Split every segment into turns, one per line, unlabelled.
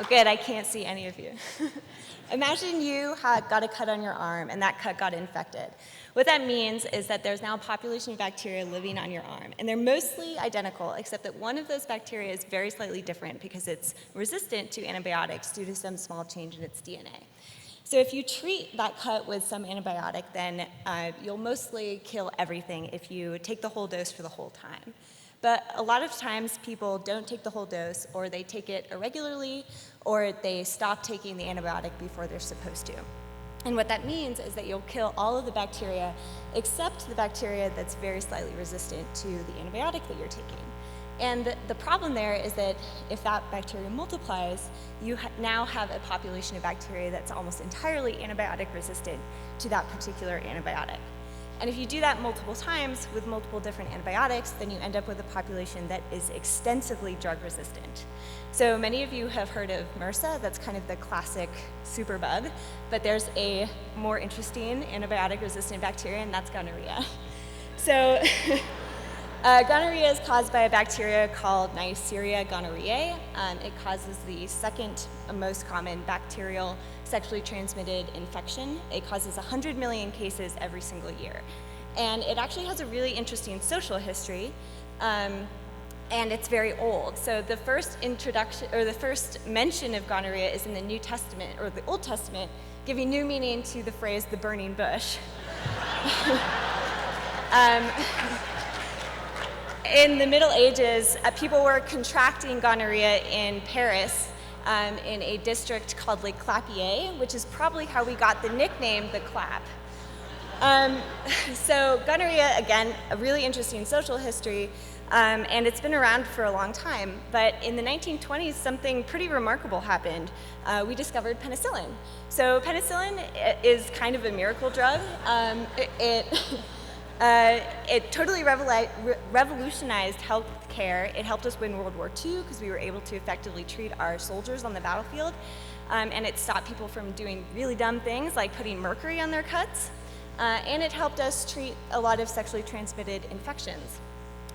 Good, I can't see any of you. Imagine you got a cut on your arm and that cut got infected. What that means is that there's now a population of bacteria living on your arm, and they're mostly identical, except that one of those bacteria is very slightly different because it's resistant to antibiotics due to some small change in its DNA. So if you treat that cut with some antibiotic, then you'll mostly kill everything if you take the whole dose for the whole time. But a lot of times people don't take the whole dose, or they take it irregularly, or they stop taking the antibiotic before they're supposed to. And what that means is that you'll kill all of the bacteria except the bacteria that's very slightly resistant to the antibiotic that you're taking. And the problem there is that if that bacteria multiplies, you now have a population of bacteria that's almost entirely antibiotic resistant to that particular antibiotic. And if you do that multiple times with multiple different antibiotics, then you end up with a population that is extensively drug resistant. So many of you have heard of MRSA, that's kind of the classic superbug, but there's a more interesting antibiotic resistant bacteria, and that's gonorrhea. So gonorrhea is caused by a bacteria called Neisseria gonorrhoeae. It causes the second most common bacterial sexually transmitted infection. It causes 100 million cases every single year. And it actually has a really interesting social history, and it's very old. So the first introduction, or the first mention of gonorrhea is in the New Testament, or the Old Testament, giving new meaning to the phrase, the burning bush. In the Middle Ages, people were contracting gonorrhea in Paris, in a district called Les Clapiers, which is probably how we got the nickname the Clap. So gonorrhea, again, a really interesting social history, and it's been around for a long time. But in the 1920s, something pretty remarkable happened. We discovered penicillin. So penicillin is kind of a miracle drug. It totally revolutionized healthcare. It helped us win World War II because we were able to effectively treat our soldiers on the battlefield. And it stopped people from doing really dumb things like putting mercury on their cuts. And it helped us treat a lot of sexually transmitted infections.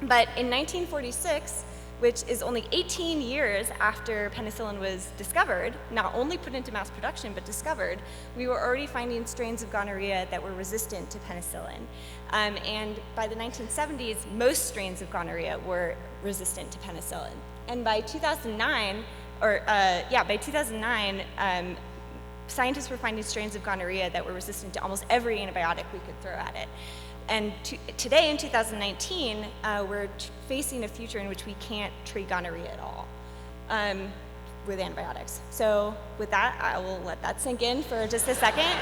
But in 1946, which is only 18 years after penicillin was discovered, not only put into mass production, but discovered, we were already finding strains of gonorrhea that were resistant to penicillin. And by the 1970s, most strains of gonorrhea were resistant to penicillin. And by 2009, scientists were finding strains of gonorrhea that were resistant to almost every antibiotic we could throw at it. And today, in 2019, we're facing a future in which we can't treat gonorrhea at all with antibiotics. So with that, I will let that sink in for just a second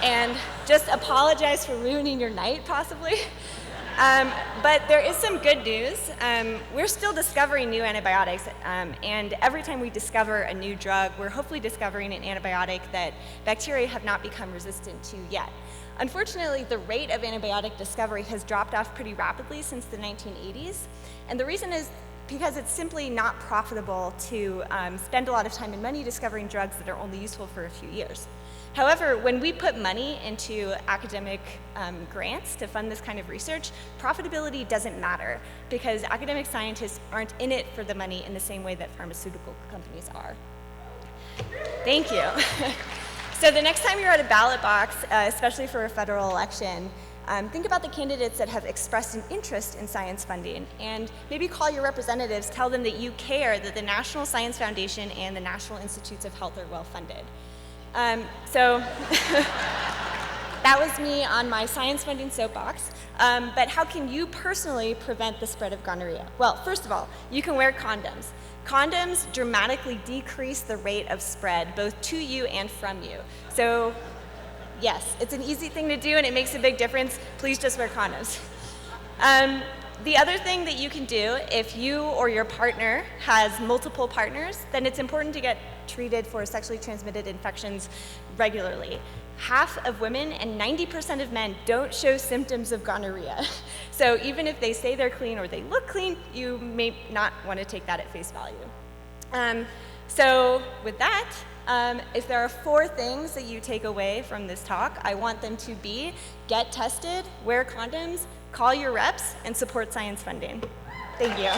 and just apologize for ruining your night, possibly. But there is some good news. We're still discovering new antibiotics, and every time we discover a new drug, we're hopefully discovering an antibiotic that bacteria have not become resistant to yet. Unfortunately, the rate of antibiotic discovery has dropped off pretty rapidly since the 1980s, and the reason is because it's simply not profitable to spend a lot of time and money discovering drugs that are only useful for a few years. However, when we put money into academic grants to fund this kind of research, profitability doesn't matter because academic scientists aren't in it for the money in the same way that pharmaceutical companies are. Thank you. So the next time you're at a ballot box, especially for a federal election, think about the candidates that have expressed an interest in science funding, and maybe call your representatives, tell them that you care that the National Science Foundation and the National Institutes of Health are well funded. So that was me on my science funding soapbox. But how can you personally prevent the spread of gonorrhea? Well, first of all, you can wear condoms. Condoms dramatically decrease the rate of spread, both to you and from you. So yes, it's an easy thing to do and it makes a big difference. Please just wear condoms. The other thing that you can do, if you or your partner has multiple partners, then it's important to get treated for sexually transmitted infections regularly. Half of women and 90% of men don't show symptoms of gonorrhea. So even if they say they're clean or they look clean, you may not want to take that at face value. So with that, if there are 4 things that you take away from this talk, I want them to be: get tested, wear condoms, call your reps, and support science funding. Thank you.